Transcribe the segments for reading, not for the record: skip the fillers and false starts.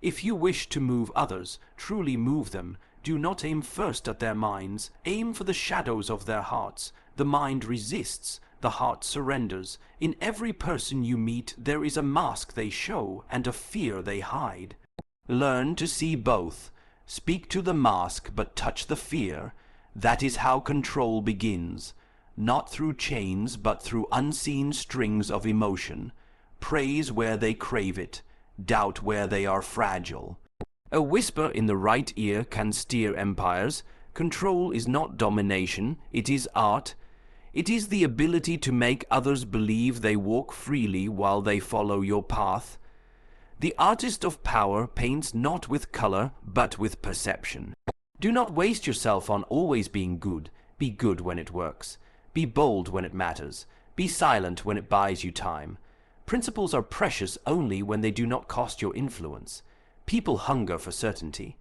If you wish to move others, truly move them. Do not aim first at their minds. Aim for the shadows of their hearts. The mind resists, the heart surrenders. In every person you meet, there is a mask they show and a fear they hide. Learn to see both. Speak to the mask, but touch the fear. That is how control begins. Not through chains, but through unseen strings of emotion. Praise where they crave it. Doubt where they are fragile. A whisper in the right ear can steer empires. Control is not domination, it is art. It is the ability to make others believe they walk freely while they follow your path. The artist of power paints not with color, but with perception. Do not waste yourself on always being good. Be good when it works. Be bold when it matters. Be silent when it buys you time. Principles are precious only when they do not cost your influence. People hunger for certainty.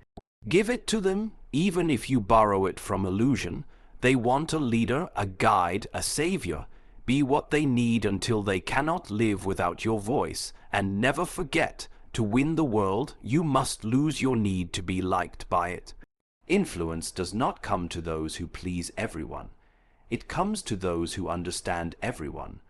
Give it to them, even if you borrow it from illusion. They want a leader, a guide, a savior. Be what they need until they cannot live without your voice. And never forget, to win the world, you must lose your need to be liked by it. Influence does not come to those who please everyone. It comes to those who understand everyone.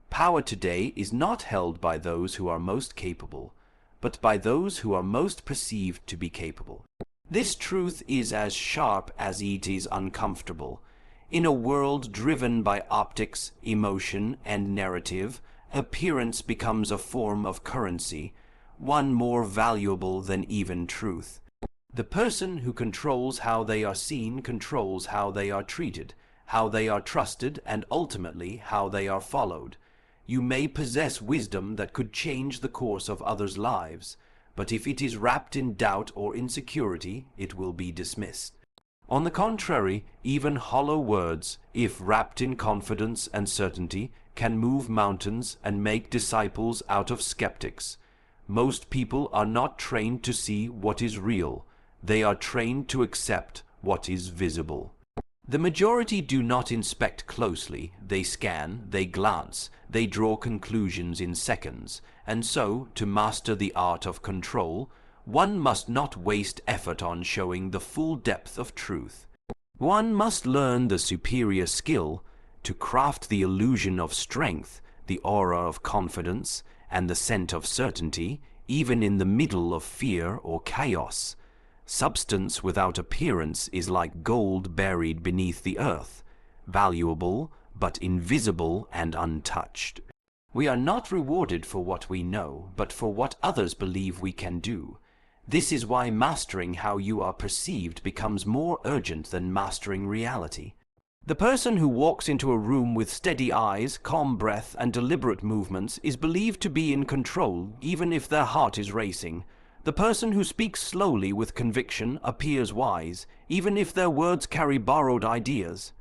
Power today is not held by those who are most capable, but by those who are most perceived to be capable. This truth is as sharp as it is uncomfortable. In a world driven by optics, emotion, and narrative, appearance becomes a form of currency, one more valuable than even truth. The person who controls how they are seen controls how they are treated, how they are trusted, and ultimately how they are followed. You may possess wisdom that could change the course of others' lives, but if it is wrapped in doubt or insecurity, it will be dismissed. On the contrary, even hollow words, if wrapped in confidence and certainty, can move mountains and make disciples out of skeptics. Most people are not trained to see what is real. They are trained to accept what is visible. The majority do not inspect closely. They scan, they glance, they draw conclusions in seconds. And so, to master the art of control, one must not waste effort on showing the full depth of truth. One must learn the superior skill to craft the illusion of strength, the aura of confidence, and the scent of certainty, even in the middle of fear or chaos. Substance without appearance is like gold buried beneath the earth, valuable but invisible and untouched. We are not rewarded for what we know, but for what others believe we can do. This is why mastering how you are perceived becomes more urgent than mastering reality. The person who walks into a room with steady eyes, calm breath, and deliberate movements is believed to be in control, even if their heart is racing. The person who speaks slowly with conviction appears wise, even if their words carry borrowed ideas.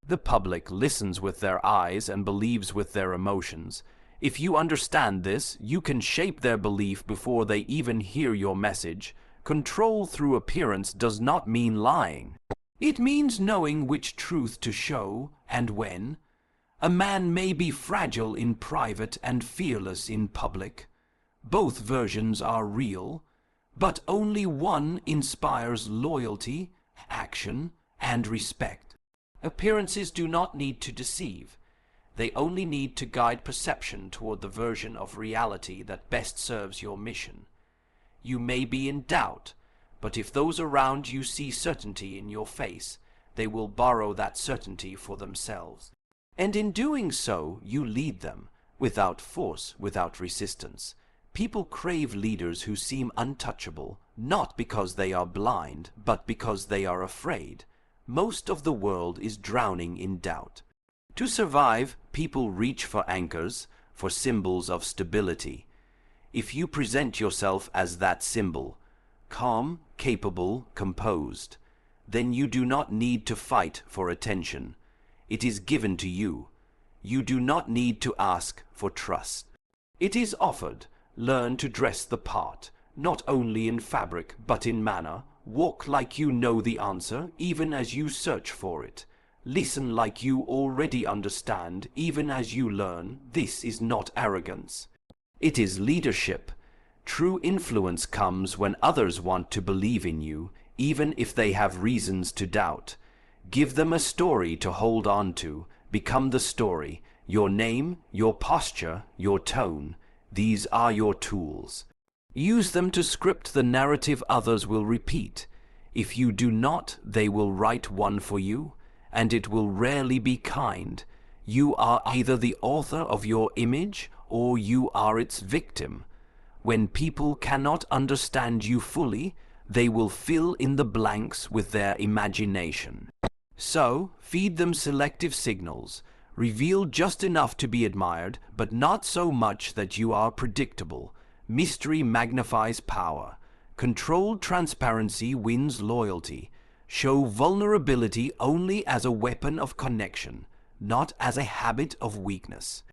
The public listens with their eyes and believes with their emotions. If you understand this, you can shape their belief before they even hear your message. Control through appearance does not mean lying. It means knowing which truth to show and when. A man may be fragile in private and fearless in public. Both versions are real, but only one inspires loyalty, action, and respect. Appearances do not need to deceive. They only need to guide perception toward the version of reality that best serves your mission. You may be in doubt, but if those around you see certainty in your face, they will borrow that certainty for themselves. And in doing so, you lead them, without force, without resistance. People crave leaders who seem untouchable, not because they are blind, but because they are afraid. Most of the world is drowning in doubt. To survive, people reach for anchors, for symbols of stability. If you present yourself as that symbol, calm, capable, composed, then you do not need to fight for attention. It is given to you. You do not need to ask for trust. It is offered. Learn to dress the part, not only in fabric but in manner. Walk like you know the answer, even as you search for it. Listen like you already understand, even as you learn. This is not arrogance. It is leadership. True influence comes when others want to believe in you, even if they have reasons to doubt. Give them a story to hold on to. Become the story. Your name, your posture, your tone. These are your tools. Use them to script the narrative others will repeat. If you do not, they will write one for you, and it will rarely be kind. You are either the author of your image or you are its victim. When people cannot understand you fully, they will fill in the blanks with their imagination. So, feed them selective signals. Reveal just enough to be admired, but not so much that you are predictable. Mystery magnifies power. Controlled transparency wins loyalty. Show vulnerability only as a weapon of connection, not as a habit of weakness.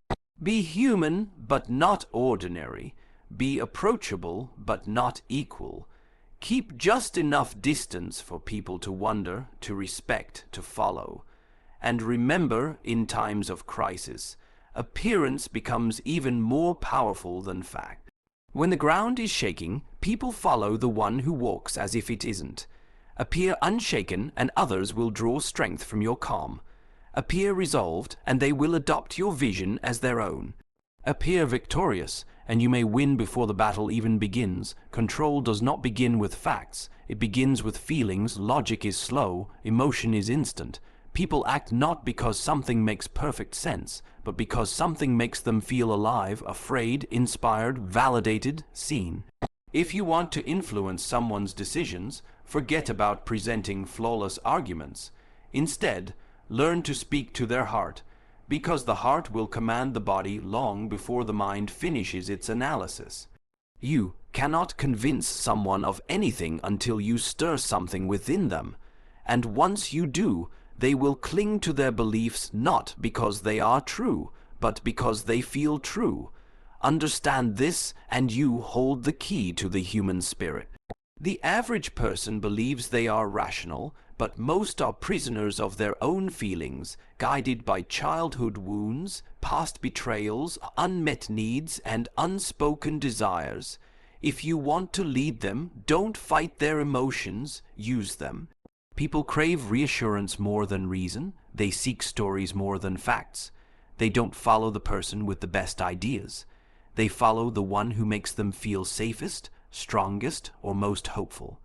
Be human, but not ordinary. Be approachable, but not equal. Keep just enough distance for people to wonder, to respect, to follow. And remember, in times of crisis, appearance becomes even more powerful than fact. When the ground is shaking, people follow the one who walks as if it isn't. Appear unshaken, and others will draw strength from your calm. Appear resolved, and they will adopt your vision as their own. Appear victorious, and you may win before the battle even begins. Control does not begin with facts. It begins with feelings. Logic is slow. Emotion is instant. People act not because something makes perfect sense, but because something makes them feel alive, afraid, inspired, validated, seen. If you want to influence someone's decisions, forget about presenting flawless arguments. Instead, learn to speak to their heart, because the heart will command the body long before the mind finishes its analysis. You cannot convince someone of anything until you stir something within them, and once you do, they will cling to their beliefs not because they are true, but because they feel true. Understand this, and you hold the key to the human spirit. The average person believes they are rational, but most are prisoners of their own feelings, guided by childhood wounds, past betrayals, unmet needs, and unspoken desires. If you want to lead them, don't fight their emotions, use them. People crave reassurance more than reason. They seek stories more than facts. They don't follow the person with the best ideas. They follow the one who makes them feel safest, strongest, or most hopeful.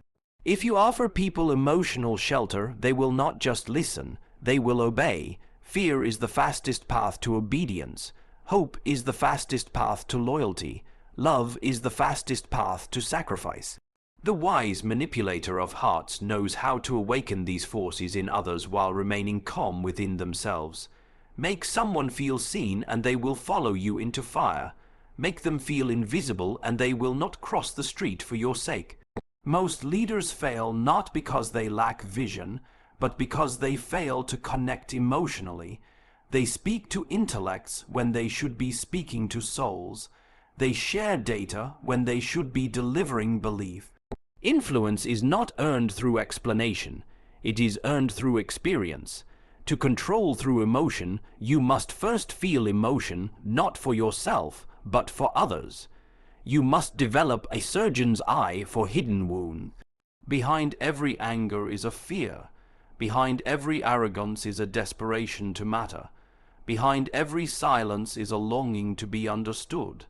If you offer people emotional shelter, they will not just listen, they will obey. Fear is the fastest path to obedience. Hope is the fastest path to loyalty. Love is the fastest path to sacrifice. The wise manipulator of hearts knows how to awaken these forces in others while remaining calm within themselves. Make someone feel seen and they will follow you into fire. Make them feel invisible and they will not cross the street for your sake. Most leaders fail not because they lack vision, but because they fail to connect emotionally. They speak to intellects when they should be speaking to souls. They share data when they should be delivering belief. Influence is not earned through explanation. It is earned through experience. To control through emotion, you must first feel emotion, not for yourself, but for others. You must develop a surgeon's eye for hidden wounds. Behind every anger is a fear. Behind every arrogance is a desperation to matter. Behind every silence is a longing to be understood.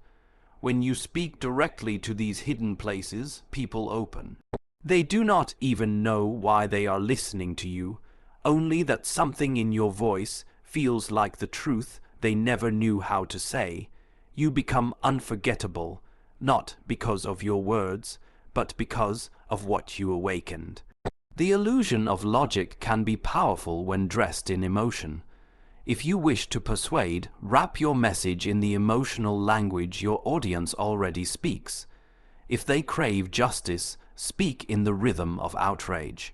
When you speak directly to these hidden places, people open. They do not even know why they are listening to you, only that something in your voice feels like the truth they never knew how to say. You become unforgettable, not because of your words, but because of what you awakened. The illusion of logic can be powerful when dressed in emotion. If you wish to persuade, wrap your message in the emotional language your audience already speaks. If they crave justice, speak in the rhythm of outrage.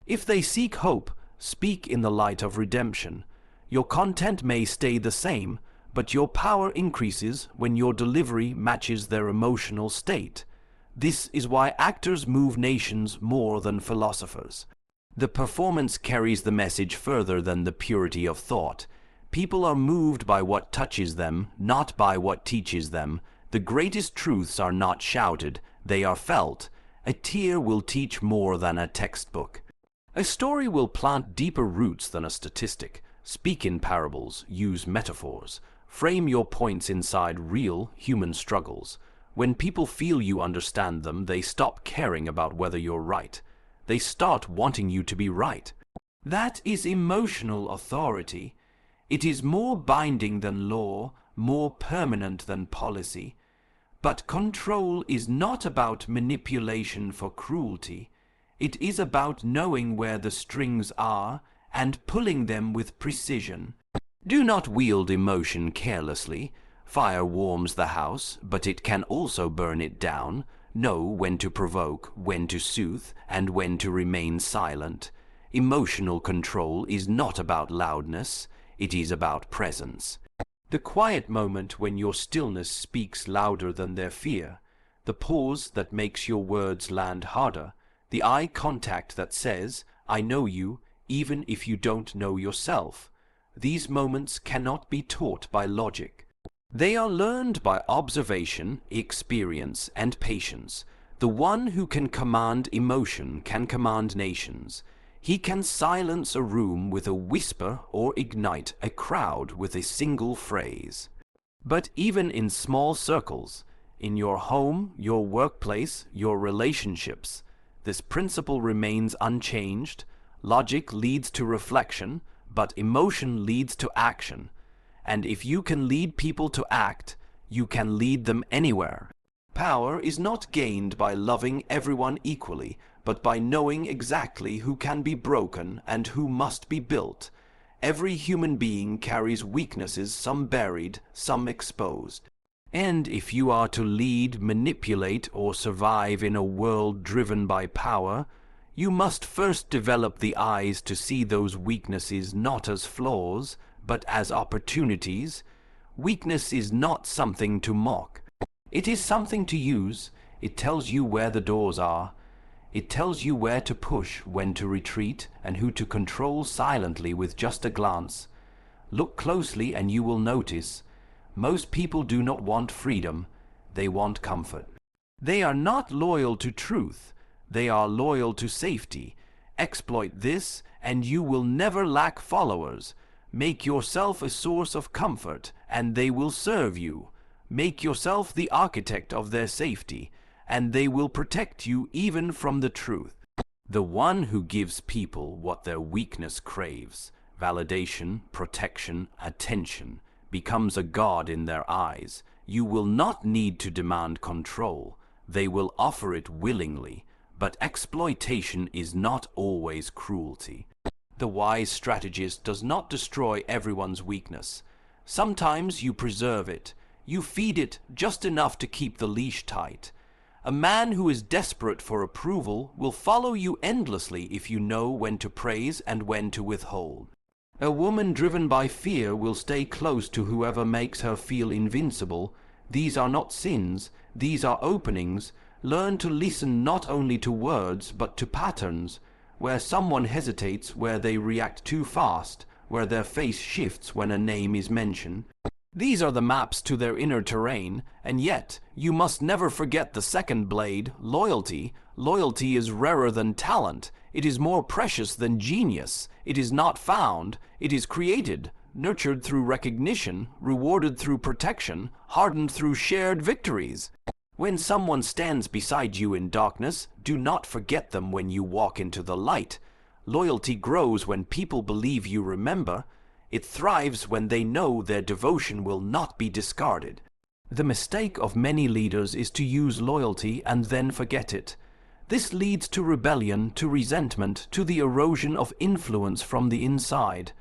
If they seek hope, speak in the light of redemption. Your content may stay the same, but your power increases when your delivery matches their emotional state. This is why actors move nations more than philosophers. The performance carries the message further than the purity of thought. People are moved by what touches them, not by what teaches them. The The greatest truths are not shouted, they are felt. A tear will teach more than a textbook. A story will plant deeper roots than a statistic. Speak in parables, use metaphors. Frame your points inside real human struggles. When people feel you understand them, they stop caring about whether you're right. They start wanting you to be right. That is emotional authority. It is more binding than law, more permanent than policy. But control is not about manipulation for cruelty. It is about knowing where the strings are and pulling them with precision. Do not wield emotion carelessly. Fire warms the house, but it can also burn it down. Know when to provoke, when to soothe, and when to remain silent. Emotional control is not about loudness, it is about presence. The quiet moment when your stillness speaks louder than their fear, the pause that makes your words land harder, the eye contact that says, "I know you," even if you don't know yourself. These moments cannot be taught by logic. They are learned by observation, experience, and patience. The one who can command emotion can command nations. He can silence a room with a whisper or ignite a crowd with a single phrase. But even in small circles, in your home, your workplace, your relationships, this principle remains unchanged. Logic leads to reflection, but emotion leads to action. And if you can lead people to act, you can lead them anywhere. Power is not gained by loving everyone equally, but by knowing exactly who can be broken and who must be built. Every human being carries weaknesses, some buried, some exposed. And if you are to lead, manipulate, or survive in a world driven by power, you must first develop the eyes to see those weaknesses not as flaws, but as opportunities. Weakness is not something to mock. It is something to use. It tells you where the doors are. It tells you where to push, when to retreat, and who to control silently with just a glance. Look closely and you will notice. Most people do not want freedom. They want comfort. They are not loyal to truth. They are loyal to safety. Exploit this, and you will never lack followers. Make yourself a source of comfort, and they will serve you. Make yourself the architect of their safety, and they will protect you even from the truth. The one who gives people what their weakness craves, validation, protection, attention, becomes a god in their eyes. You will not need to demand control. They will offer it willingly. But exploitation is not always cruelty. The wise strategist does not destroy everyone's weakness. Sometimes you preserve it. You feed it just enough to keep the leash tight. A man who is desperate for approval will follow you endlessly if you know when to praise and when to withhold. A woman driven by fear will stay close to whoever makes her feel invincible. These are not sins, these are openings. Learn to listen not only to words, but to patterns, where someone hesitates, where they react too fast, where their face shifts when a name is mentioned. These are the maps to their inner terrain, and yet you must never forget the second blade, loyalty. Loyalty is rarer than talent. It is more precious than genius. It is not found. It is created, nurtured through recognition, rewarded through protection, hardened through shared victories. When someone stands beside you in darkness, do not forget them when you walk into the light. Loyalty grows when people believe you remember. It thrives when they know their devotion will not be discarded. The mistake of many leaders is to use loyalty and then forget it. This leads to rebellion, to resentment, to the erosion of influence from the inside.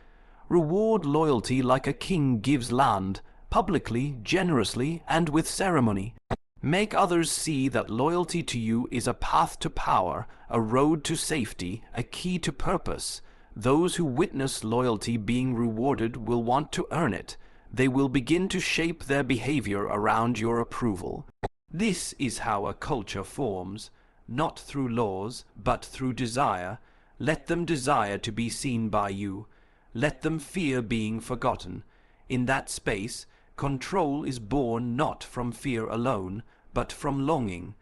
Reward loyalty like a king gives land, publicly, generously, and with ceremony. Make others see that loyalty to you is a path to power, a road to safety, a key to purpose. Those who witness loyalty being rewarded will want to earn it. They will begin to shape their behavior around your approval. This is how a culture forms, not through laws, but through desire. Let them desire to be seen by you. Let them fear being forgotten. In that space, Control is born not from fear alone, but from longing.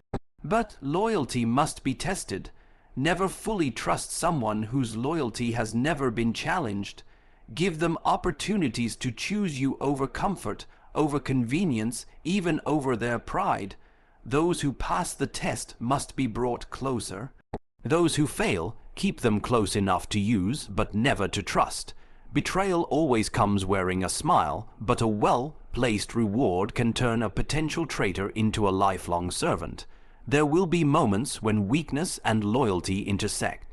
But loyalty must be tested. Never fully trust someone whose loyalty has never been challenged. Give them opportunities to choose you over comfort, over convenience, even over their pride. Those who pass the test must be brought closer. Those who fail, keep them close enough to use, but never to trust. Betrayal always comes wearing a smile, but a well-placed reward can turn a potential traitor into a lifelong servant. There will be moments when weakness and loyalty intersect.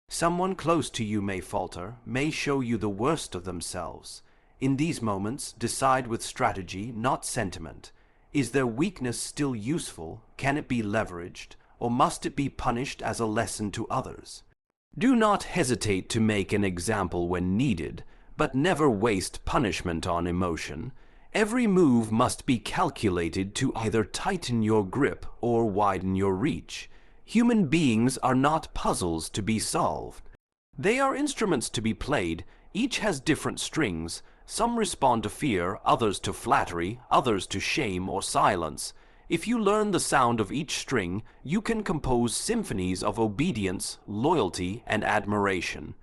Someone close to you may falter, may show you the worst of themselves. In these moments, decide with strategy, not sentiment. Is their weakness still useful? Can it be leveraged? Or must it be punished as a lesson to others? Do not hesitate to make an example when needed, but never waste punishment on emotion. Every move must be calculated to either tighten your grip or widen your reach. Human beings are not puzzles to be solved. They are instruments to be played. Each has different strings. Some respond to fear, others to flattery, others to shame or silence. If you learn the sound of each string, you can compose symphonies of obedience, loyalty, and admiration.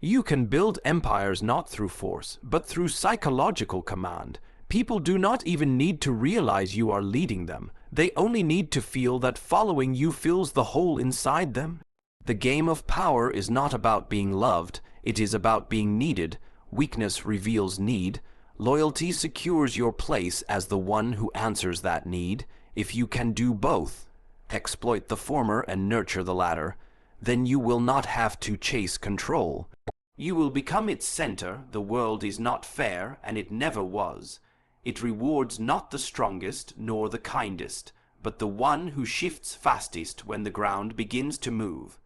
You can build empires not through force, but through psychological command. People do not even need to realize you are leading them. They only need to feel that following you fills the hole inside them. The game of power is not about being loved, it is about being needed. Weakness reveals need. Loyalty secures your place as the one who answers that need. If you can do both, exploit the former and nurture the latter, then you will not have to chase control. You will become its center. The world is not fair, and it never was. It rewards not the strongest nor the kindest, but the one who shifts fastest when the ground begins to move.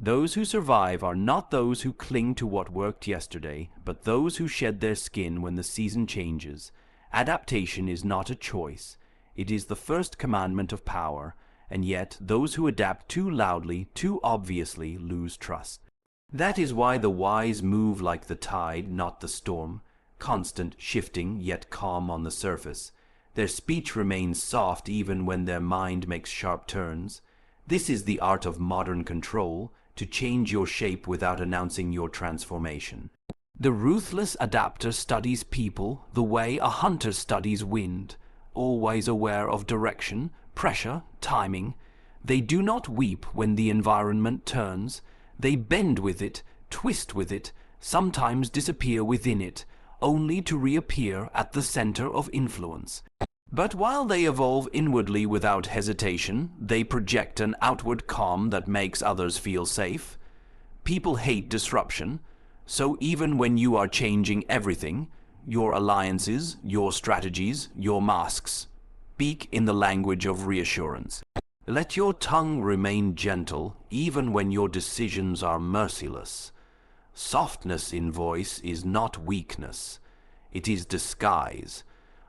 Those who survive are not those who cling to what worked yesterday, but those who shed their skin when the season changes. Adaptation is not a choice. It is the first commandment of power, and yet those who adapt too loudly, too obviously, lose trust. That is why the wise move like the tide, not the storm, constant shifting, yet calm on the surface. Their speech remains soft even when their mind makes sharp turns. This is the art of modern control, to change your shape without announcing your transformation. The ruthless adapter studies people the way a hunter studies wind, always aware of direction, pressure, timing. They do not weep when the environment turns. They bend with it, twist with it, sometimes disappear within it, only to reappear at the center of influence. But while they evolve inwardly without hesitation, they project an outward calm that makes others feel safe. People hate disruption, so even when you are changing everything, your alliances, your strategies, your masks, speak in the language of reassurance. Let your tongue remain gentle, even when your decisions are merciless. Softness in voice is not weakness. It is disguise.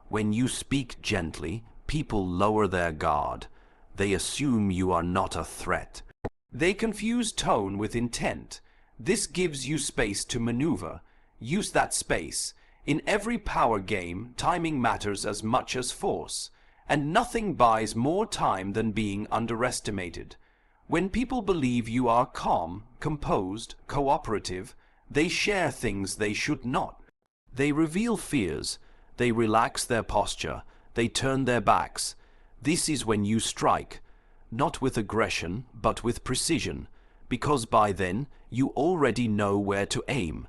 When you speak gently, people lower their guard. They assume you are not a threat. They confuse tone with intent. This gives you space to maneuver. Use that space. In every power game, timing matters as much as force, and nothing buys more time than being underestimated. When people believe you are calm, composed, cooperative, they share things they should not. They reveal fears. They relax their posture. They turn their backs. This is when you strike, not with aggression, but with precision, because by then you already know where to aim.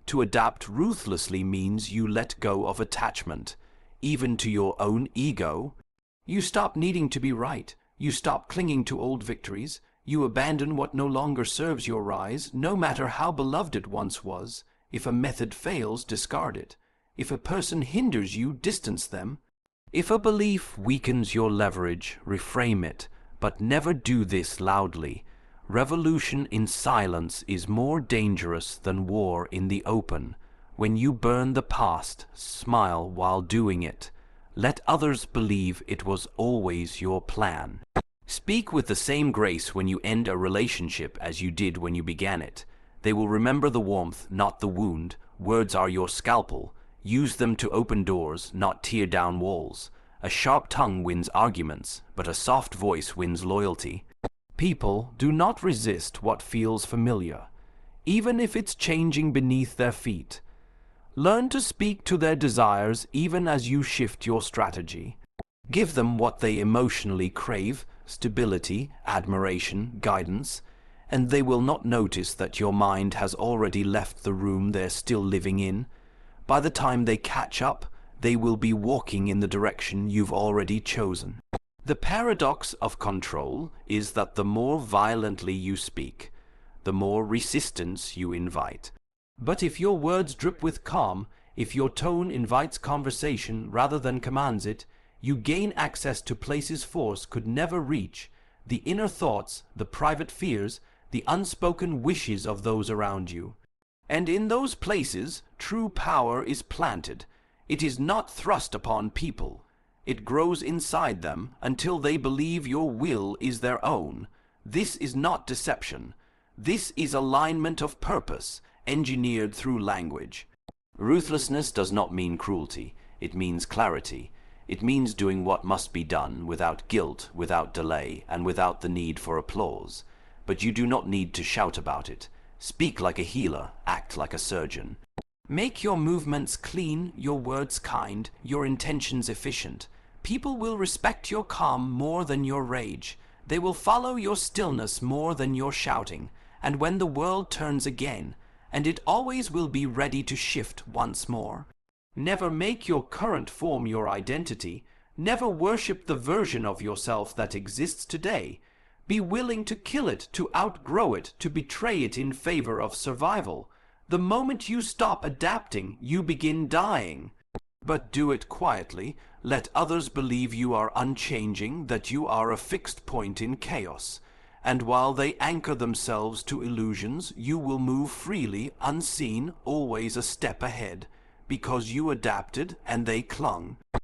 To adapt ruthlessly means you let go of attachment, even to your own ego. You stop needing to be right. You stop clinging to old victories. You abandon what no longer serves your rise, no matter how beloved it once was. If a method fails, discard it. If a person hinders you, distance them. If a belief weakens your leverage, reframe it, but never do this loudly. Revolution in silence is more dangerous than war in the open. When you burn the past, smile while doing it. Let others believe it was always your plan. Speak with the same grace when you end a relationship as you did when you began it. They will remember the warmth, not the wound. Words are your scalpel. Use them to open doors, not tear down walls. A sharp tongue wins arguments, but a soft voice wins loyalty. People do not resist what feels familiar, even if it's changing beneath their feet. Learn to speak to their desires even as you shift your strategy. Give them what they emotionally crave: stability, admiration, guidance, and they will not notice that your mind has already left the room they're still living in. By the time they catch up, they will be walking in the direction you've already chosen. The paradox of control is that the more violently you speak, the more resistance you invite. But if your words drip with calm, if your tone invites conversation rather than commands it, you gain access to places force could never reach: the inner thoughts, the private fears, the unspoken wishes of those around you. And in those places, true power is planted. It is not thrust upon people. It grows inside them until they believe your will is their own. This is not deception. This is alignment of purpose, engineered through language. Ruthlessness does not mean cruelty. It means clarity. It means doing what must be done without guilt, without delay, and without the need for applause. But you do not need to shout about it. Speak like a healer, act like a surgeon. Make your movements clean, your words kind, your intentions efficient. People will respect your calm more than your rage. They will follow your stillness more than your shouting. And when the world turns again, and it always will be ready to shift once more. Never make your current form your identity. Never worship the version of yourself that exists today. Be willing to kill it, to outgrow it, to betray it in favor of survival. The moment you stop adapting, you begin dying. But do it quietly. Let others believe you are unchanging, that you are a fixed point in chaos. And while they anchor themselves to illusions, you will move freely, unseen, always a step ahead, because you adapted and they clung.